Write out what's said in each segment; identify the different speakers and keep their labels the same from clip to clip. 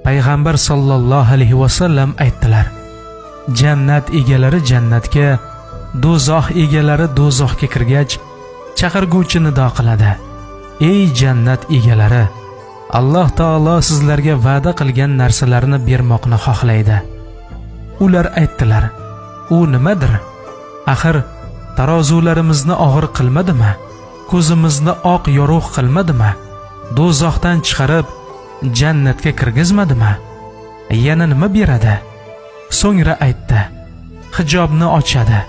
Speaker 1: payg'ambar sollallohu alayhi vasallam aytdilar: jannat egalari jannatga, do'zax egalari do'zaxga kirgach, chaqirguvchi nido qiladi: ey jannat egalari, Alloh taolo sizlarga va'da qilgan narsalarni bermoqni xohlaydi. Ular aytdilar: u nimadir? Axir tarozularimizni og'ir qilmadimi? Ko'zimizni oq yorug' qilmadimi? Do'zaxdan chiqarib jannatga kirgizmadimi? Yana nima beradi? So'ngra aytdi: hijobni ochadi.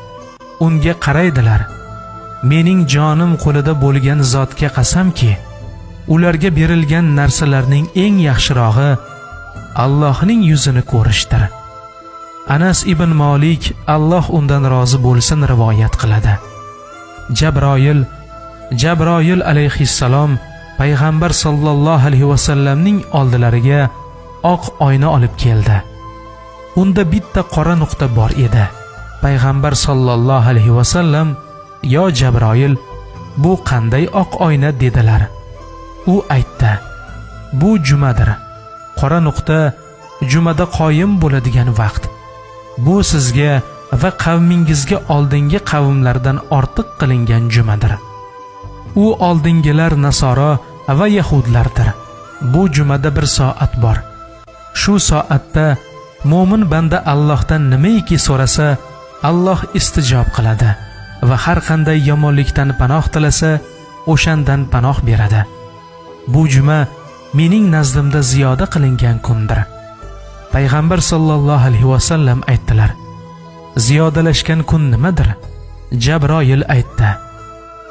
Speaker 1: Unga qaraydilar. Mening jonim qo'lida bo'lgan zotga qasamki, ularga berilgan narsalarning eng yaxshirog'i Allohning yuzini ko'rishdir. Anas ibn Malik Alloh undan rozi bo'lsin rivoyat qiladi. Jabroil alayhissalom payg'ambar sollallohu alayhi vasallamning oldilariga oq oyna olib keldi. Unda bitta qora nuqta bor edi. Payg'ambar sollallohu alayhi vasallam: "Yo Jabroil, bu qanday oq oyna?" dedilar. U aytdi: "Bu jumadir. Qora nuqta jumada qoyim bo'ladigan vaqt. Bu sizga va qavmingizga oldingi qavmlardan ortiq qilingan jumadir. U oldingilar Nasoro va Yahudlardir. Bu jumada bir soat bor. Shu soatda mo'min banda Allohdan nimaiki so'rasa, Alloh istijob qiladi va har qanday yomonlikdan panoh tilasa, o'shandan panoh beradi. Bu juma mening nazdimda ziyoda qilingan kundir." Payg'ambar sollallohu alayhi vasallam aytdilar: "Ziyodalashgan kun nimadir?" Jabroil aytdi: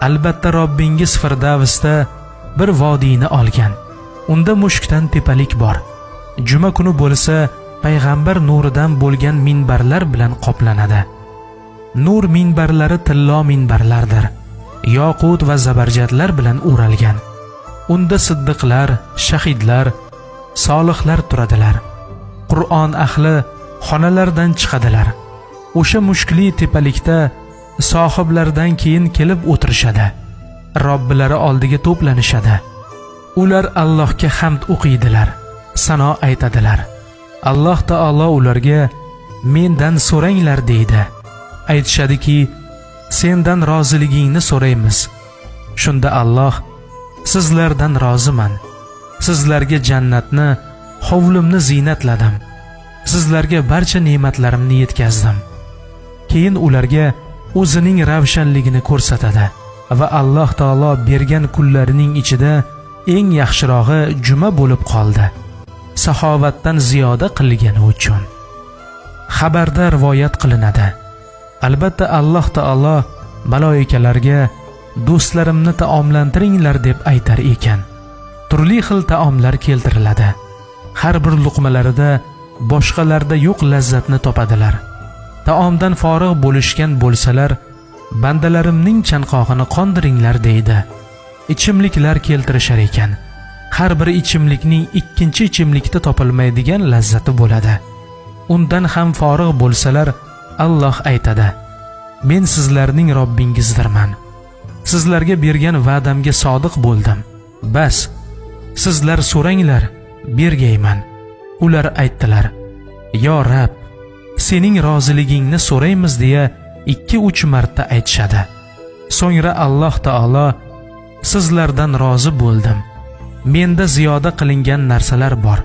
Speaker 1: "Albatta Robbingiz Firdavsda bir vodiyni olgan. Unda mushkdan tepalik bor. Juma kuni bo'lsa, payg'ambar nuridan bo'lgan minbarlar bilan qoplanadi. Nur minbarlari tillo minbarlardir. Yoqut va zabarjatlar bilan o'ralgan. Unda siddiqlar, shahidlar, solihlar turadilar. Qur'on ahli xonalardan chiqadilar. O'sha mushkli tepalikda sohiblardan keyin kelib o'tirishadi. Robbilari oldiga to'planishadi. Ular Allohga hamd o'qiydilar, sano aytadilar. Alloh taolo ularga: "Mendan so'ranglar" deydi. Aytishadiki: "Sendan roziligingni so'raymiz." Shunda Alloh: "Sizlardan roziman. Sizlarga jannatni, hovlimni ziynatladim. Sizlarga barcha ne'matlarimni yetkazdim." Keyin ularga o'zining ravshanligini ko'rsatadi va Alloh taolo bergan kunlarining ichida eng yaxshirog'i juma bo'lib qoldi, saxovatdan ziyoda qilgani uchun. Xabarda rivoyat qilinadi: albatta Alloh taolo maloikalarga do'stlarimni taomlantiringlar deb aytar ekan. Turli xil taomlar keltiriladi. Har bir luqmalarida boshqalarda yo'q lazzatni topadilar. Taomdan forig' bo'lishgan bo'lsalar, bandalarimning chanqog'ini qondiringlar deydi. Ichimliklar keltirishar ekan. Har bir ichimlikning ikkinchi ichimlikda topilmaydigan lazzati bo'ladi. Undan ham forig' bo'lsalar, Alloh aytadi: "Men sizlarning Robbingizdirman. Sizlarga bergan va'damga sodiq bo'ldim. Bas, sizlar so'ranglar, bergayman." Ular aytdilar: "Yo Rabb, sening roziligingni so'raymiz" deya 2-3 marta aytishadi. So'ngra Alloh taolo: "Sizlardan rozi bo'ldim. Menda ziyoda qilingan narsalar bor.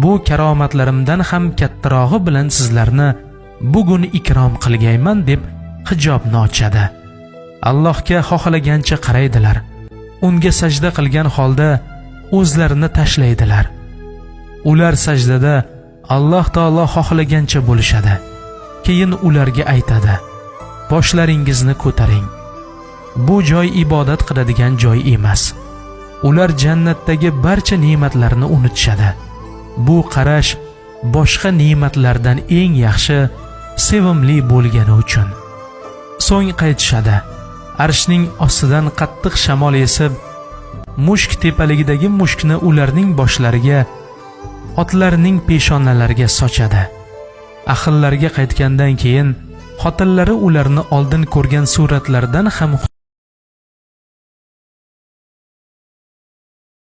Speaker 1: Bu karomatlarimdan ham kattarog'i bilan sizlarni bugun ikrom qilgayman" deb hijobni ochadi. Allohga xohlagancha qaraydilar. Unga sajda qilgan holda o'zlarini tashlaydilar. Ular sajdada Alloh taolo xohlagancha bo'lishadi. Keyin ularga aytadi: "Boshlaringizni ko'taring. Bu joy ibodat qiladigan joy emas." Ular jannatdagi barcha ne'matlarni unutishadi. Bu qarash boshqa ne'matlardan eng yaxshi, sevimli bo'lgani uchun. So'ng qaytishadi. Arshning ostidan qattiq shamol esib, mushk tepaligidagi mushkni ularning boshlariga, otlarining peshonalariga sochadi. Ahillarga qaytgandan keyin xotinlari ularni oldin ko'rgan suratlardan ham